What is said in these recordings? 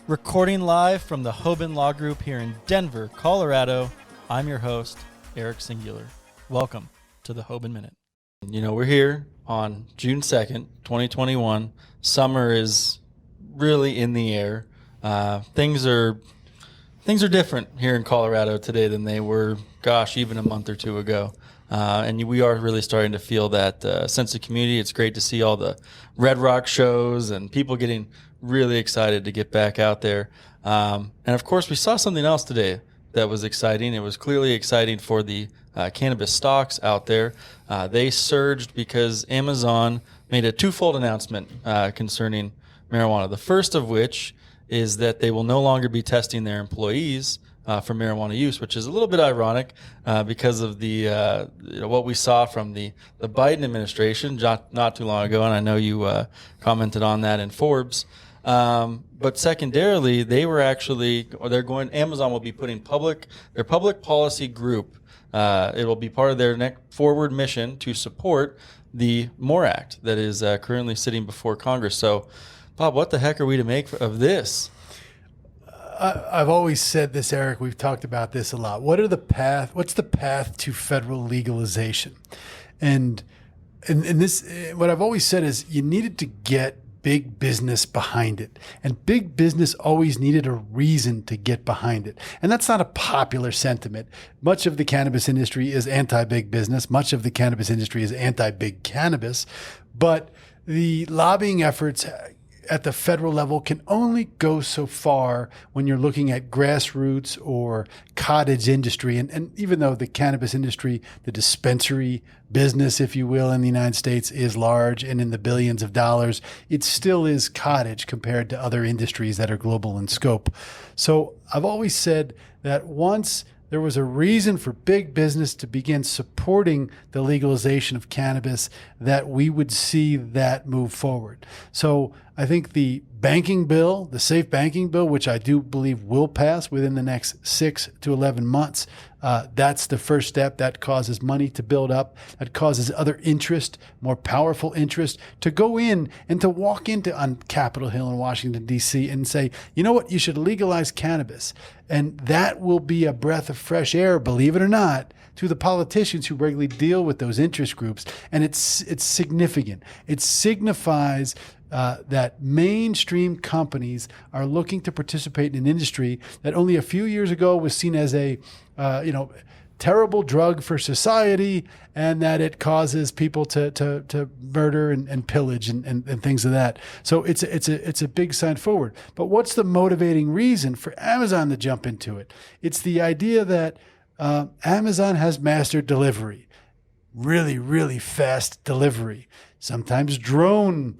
Recording live from the Hoban Law Group here in Denver, Colorado, I'm your host, Eric Singular. Welcome to the Hoban Minute. You know, we're here on June 2nd, 2021. Summer is really in the air. Things are different here in Colorado today than they were, even a month or two ago. And we are really starting to feel that sense of community. It's great to see all the Red Rock shows and people getting really excited to get back out there. And of course, we saw something else today that was exciting. It was clearly exciting for the cannabis stocks out there. They surged because Amazon made a twofold announcement concerning marijuana. The first of which is that they will no longer be testing their employees for marijuana use, which is a little bit ironic because of the what we saw from the Biden administration not too long ago, and I know you commented on that in Forbes. But secondarily, Amazon will be putting their public policy group. It will be part of their next forward mission to support the MORE Act that is currently sitting before Congress. So, Bob, what the heck are we to make of this? I've always said this, Eric. We've talked about this a lot. What's the path to federal legalization? And this, what I've always said is you needed to get big business behind it. And big business always needed a reason to get behind it. And that's not a popular sentiment. Much of the cannabis industry is anti-big business. Much of the cannabis industry is anti-big cannabis. But the lobbying efforts at the federal level can only go so far when you're looking at grassroots or cottage industry. And even though the cannabis industry, the dispensary business, if you will, in the United States is large and in the billions of dollars, it still is cottage compared to other industries that are global in scope. So I've always said that once there was a reason for big business to begin supporting the legalization of cannabis, that we would see that move forward. So I think the banking bill, the safe banking bill, which I do believe will pass within the next 6 to 11 months, that's the first step. That causes money to build up. That causes other interest, more powerful interest, to go in and to walk into on Capitol Hill in Washington, D.C. and say, you know what, you should legalize cannabis. And that will be a breath of fresh air, believe it or not, to the politicians who regularly deal with those interest groups. And it's significant. It signifies that mainstream companies are looking to participate in an industry that only a few years ago was seen as a terrible drug for society, and that it causes people to murder and pillage and things of that. So it's a big sign forward. But what's the motivating reason for Amazon to jump into it? It's the idea that Amazon has mastered delivery, really, really fast delivery, sometimes drone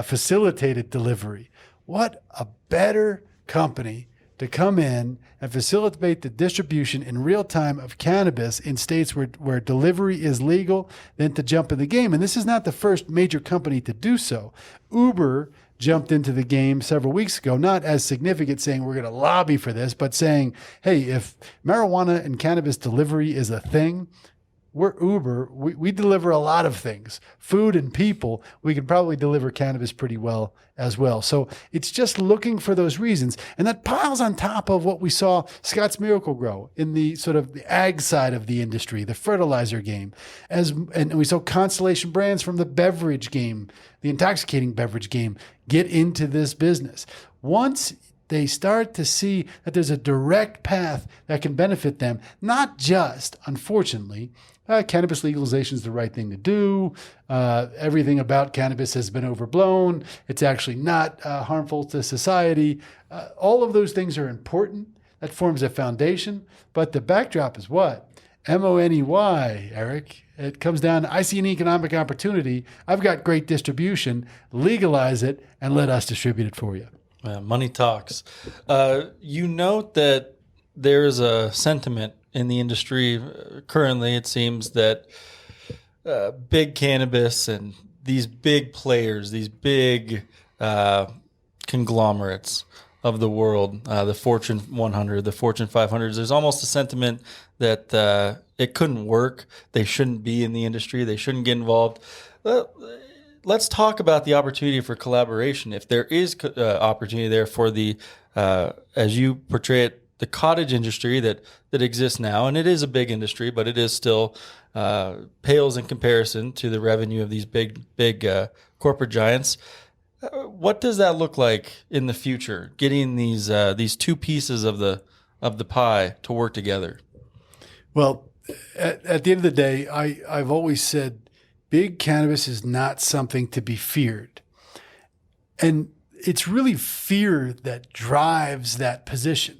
facilitated delivery. What a better company to come in and facilitate the distribution in real time of cannabis in states where delivery is legal than to jump in the game. And this is not the first major company to do so. Uber jumped into the game several weeks ago, not as significant, saying we're going to lobby for this, but saying, hey, if marijuana and cannabis delivery is a thing, we're Uber. We deliver a lot of things, food and people. We can probably deliver cannabis pretty well as well. So it's just looking for those reasons. And that piles on top of what we saw Scotts Miracle-Gro in the sort of the ag side of the industry, the fertilizer game. And we saw Constellation Brands from the beverage game, the intoxicating beverage game, get into this business. Once they start to see that there's a direct path that can benefit them, not just, unfortunately, cannabis legalization is the right thing to do. Everything about cannabis has been overblown. It's actually not harmful to society. All of those things are important. That forms a foundation. But the backdrop is what? MONEY, Eric. It comes down to, I see an economic opportunity. I've got great distribution. Legalize it and let us distribute it for you. Money talks. You note that there is a sentiment in the industry currently. It seems that big cannabis and these big players, these big conglomerates of the world, the Fortune 100, the Fortune 500s, there's almost a sentiment that it couldn't work. They shouldn't be in the industry. They shouldn't get involved. let's talk about the opportunity for collaboration. If there is opportunity there for the, as you portray it, the cottage industry that exists now, and it is a big industry, but it is still pales in comparison to the revenue of these big corporate giants. What does that look like in the future? Getting these two pieces of the pie to work together. Well, at the end of the day, I've always said big cannabis is not something to be feared. And it's really fear that drives that position.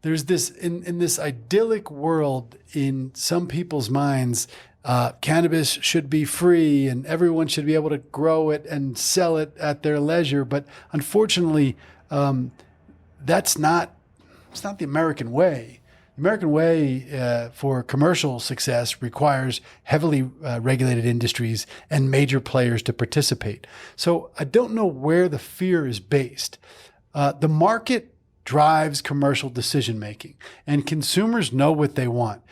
There's this, in this idyllic world in some people's minds, cannabis should be free and everyone should be able to grow it and sell it at their leisure. But unfortunately, it's not the American way. The American way for commercial success requires heavily regulated industries and major players to participate. So I don't know where the fear is based. The market drives commercial decision making, and consumers know what they want.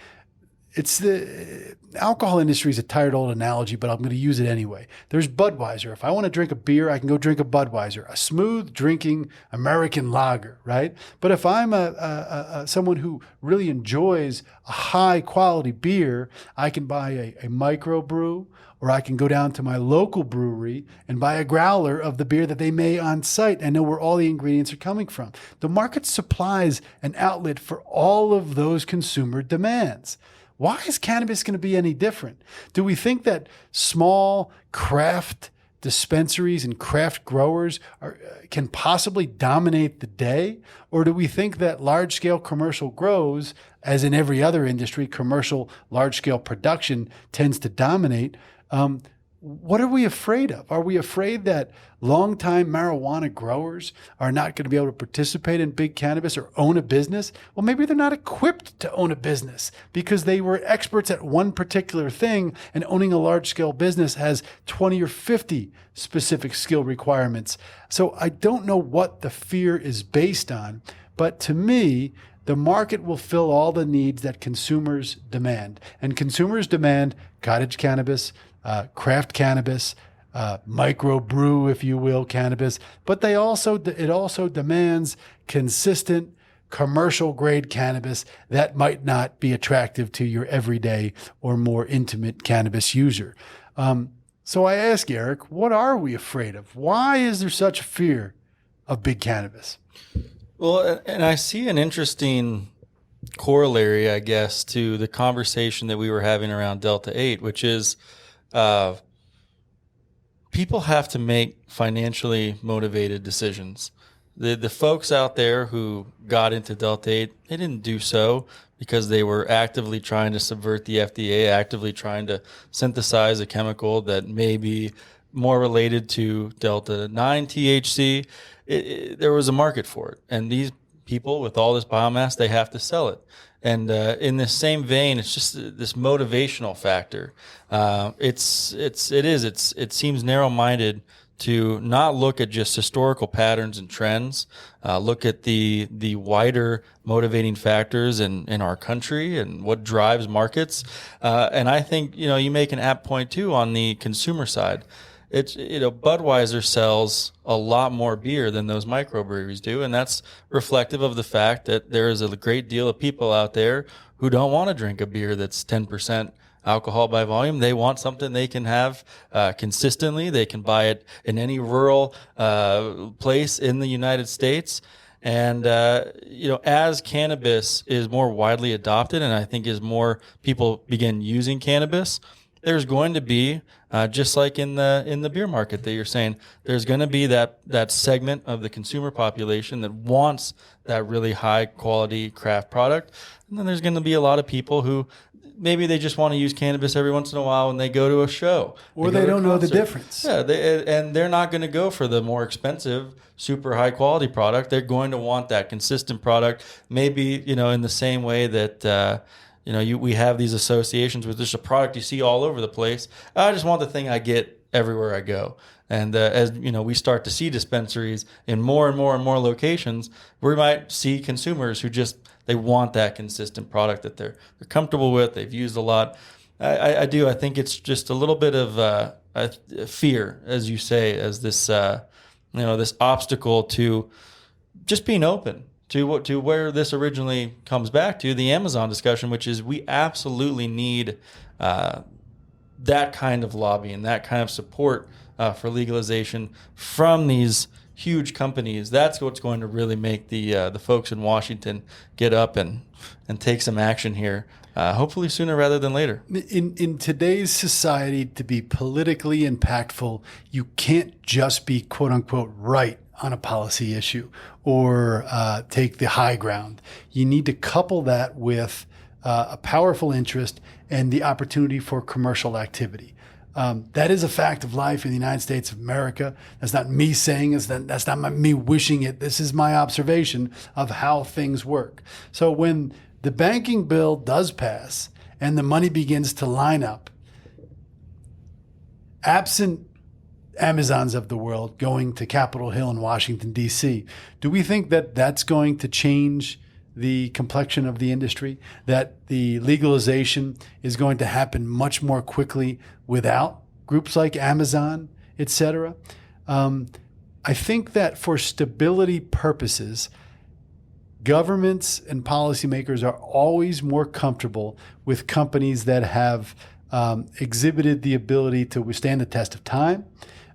It's the alcohol industry is a tired old analogy, but I'm going to use it anyway. There's Budweiser. If I want to drink a beer, I can go drink a Budweiser, a smooth drinking American lager, right? But if I'm someone who really enjoys a high quality beer, I can buy a microbrew, or I can go down to my local brewery and buy a growler of the beer that they may on site and know where all the ingredients are coming from. The market supplies an outlet for all of those consumer demands. Why is cannabis going to be any different? Do we think that small craft dispensaries and craft growers can possibly dominate the day? Or do we think that large-scale commercial grows, as in every other industry, commercial large-scale production tends to dominate? What are we afraid of? Are we afraid that longtime marijuana growers are not going to be able to participate in big cannabis or own a business? Well, maybe they're not equipped to own a business because they were experts at one particular thing, and owning a large-scale business has 20 or 50 specific skill requirements. So I don't know what the fear is based on, but to me, the market will fill all the needs that consumers demand. And consumers demand cottage cannabis, craft cannabis, microbrew, if you will, cannabis. But it also demands consistent commercial grade cannabis that might not be attractive to your everyday or more intimate cannabis user. So I ask Eric, what are we afraid of? Why is there such fear of big cannabis? Well, and I see an interesting corollary, I guess, to the conversation that we were having around Delta 8, which is people have to make financially motivated decisions. The folks out there who got into Delta 8, they didn't do so because they were actively trying to subvert the FDA, actively trying to synthesize a chemical that may be more related to Delta 9 THC. There was a market for it. And these people with all this biomass, they have to sell it. And in the same vein, it's just this motivational factor. It seems narrow-minded to not look at just historical patterns and trends, look at the wider motivating factors in our country and what drives markets. And I think, you make an apt point too on the consumer side. Budweiser sells a lot more beer than those microbreweries do, and that's reflective of the fact that there is a great deal of people out there who don't want to drink a beer that's 10% alcohol by volume. They want something they can have consistently. They can buy it in any rural place in the United States. And, as cannabis is more widely adopted, and I think as more people begin using cannabis, there's going to be, just like in the beer market that you're saying, there's going to be that segment of the consumer population that wants that really high quality craft product. And then there's going to be a lot of people who maybe they just want to use cannabis every once in a while when they go to a show. Or they don't know the difference. Yeah, they're not going to go for the more expensive, super high quality product. They're going to want that consistent product, maybe, in the same way that, we have these associations with just a product you see all over the place. I just want the thing I get everywhere I go. And as we start to see dispensaries in more and more and more locations, we might see consumers who they want that consistent product that they're comfortable with, they've used a lot. I do. I think it's just a little bit of a fear, as you say, as this this obstacle to just being open to where this originally comes back to, the Amazon discussion, which is we absolutely need that kind of lobbying, that kind of support for legalization from these huge companies. That's what's going to really make the folks in Washington get up and take some action here. Hopefully sooner rather than later. In today's society, to be politically impactful, you can't just be quote unquote right on a policy issue or take the high ground. You need to couple that with a powerful interest and the opportunity for commercial activity. That is a fact of life in the United States of America. That's not me saying it. That's not me wishing it. This is my observation of how things work. So when the banking bill does pass and the money begins to line up, absent Amazons of the world going to Capitol Hill in Washington, D.C., do we think that that's going to change the complexion of the industry, that the legalization is going to happen much more quickly without groups like Amazon, et cetera? I think that for stability purposes, governments and policymakers are always more comfortable with companies that have exhibited the ability to withstand the test of time,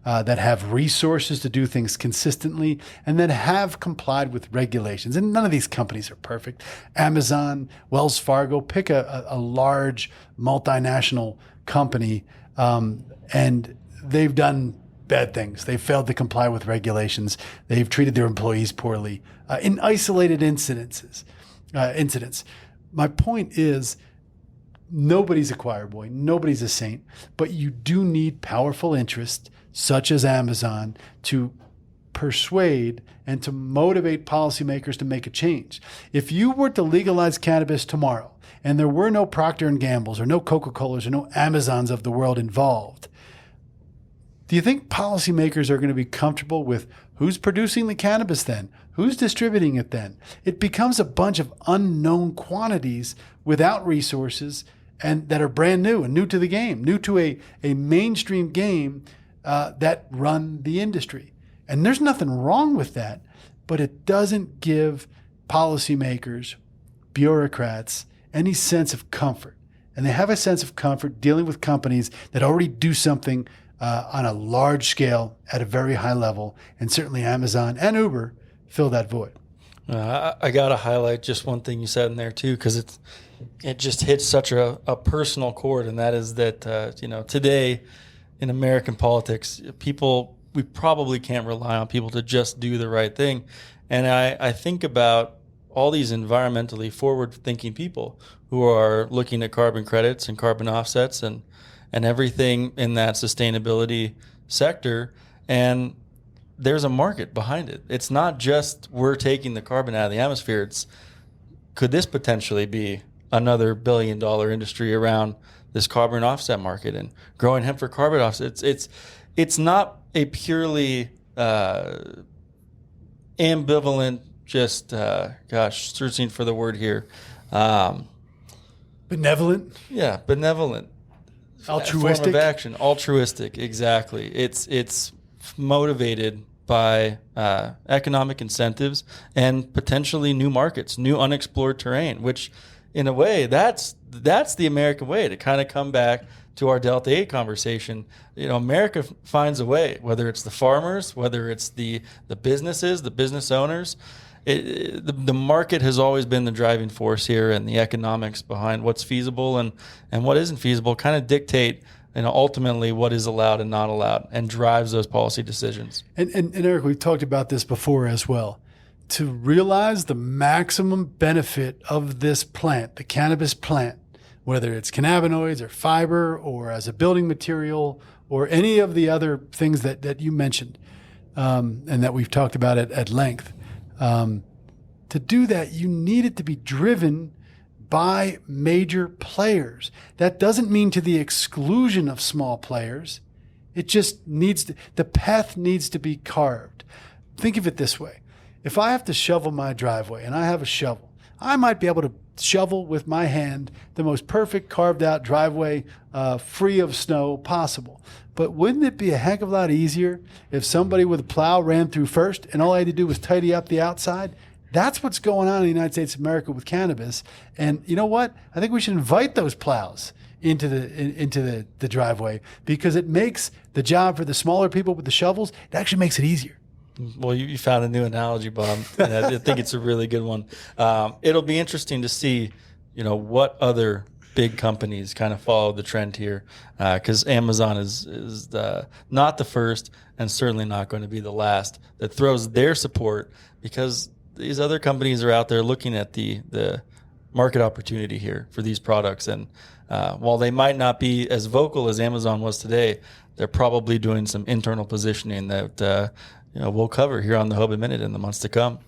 that have resources to do things consistently, and that have complied with regulations. And none of these companies are perfect. Amazon, Wells Fargo, pick a large multinational company, and they've done bad things. They've failed to comply with regulations. They've treated their employees poorly in isolated incidents. My point is, nobody's a choir boy. Nobody's a saint. But you do need powerful interests, such as Amazon, to persuade and to motivate policymakers to make a change. If you were to legalize cannabis tomorrow and there were no Procter & Gamble's or no Coca-Colas or no Amazons of the world involved, do you think policymakers are going to be comfortable with who's producing the cannabis then? Who's distributing it then? It becomes a bunch of unknown quantities without resources and that are brand new and new to the game, new to a mainstream game that run the industry. And there's nothing wrong with that, but it doesn't give policymakers, bureaucrats, any sense of comfort. And they have a sense of comfort dealing with companies that already do something on a large scale at a very high level. And certainly Amazon and Uber fill that void. I got to highlight just one thing you said in there too, because it just hits such a personal chord, and that is that today in American politics, we probably can't rely on people to just do the right thing. And I think about all these environmentally forward-thinking people who are looking at carbon credits and carbon offsets and everything in that sustainability sector, and there's a market behind it. It's not just we're taking the carbon out of the atmosphere. Could this potentially be another $1 billion industry around this carbon offset market and growing hemp for carbon offsets? It's not a purely ambivalent, just searching for the word here. Benevolent? Yeah, benevolent. Altruistic? Form of action. Altruistic, exactly. It's motivated by economic incentives and potentially new markets, new unexplored terrain, which in a way, that's the American way, to kind of come back to our Delta 8 conversation. America finds a way, whether it's the farmers, whether it's the businesses, the business owners. The market has always been the driving force here, and the economics behind what's feasible and what isn't feasible kind of dictate ultimately what is allowed and not allowed, and drives those policy decisions. And Eric, we've talked about this before as well. To realize the maximum benefit of this plant, the cannabis plant, whether it's cannabinoids or fiber or as a building material or any of the other things that you mentioned and that we've talked about at length, to do that, you need it to be driven by major players. That doesn't mean to the exclusion of small players. It just the path needs to be carved. Think of it this way. If I have to shovel my driveway and I have a shovel, I might be able to shovel with my hand the most perfect carved out driveway free of snow possible. But wouldn't it be a heck of a lot easier if somebody with a plow ran through first and all I had to do was tidy up the outside? That's what's going on in the United States of America with cannabis. And you know what? I think we should invite those plows into the driveway, because it makes the job for the smaller people with the shovels, it actually makes it easier. Well, you found a new analogy, Bob, and I think it's a really good one. It'll be interesting to see, what other big companies kind of follow the trend here, because Amazon is not the first and certainly not going to be the last that throws their support, because these other companies are out there looking at the market opportunity here for these products. And while they might not be as vocal as Amazon was today, they're probably doing some internal positioning that we'll cover here on the Hoban Minute in the months to come.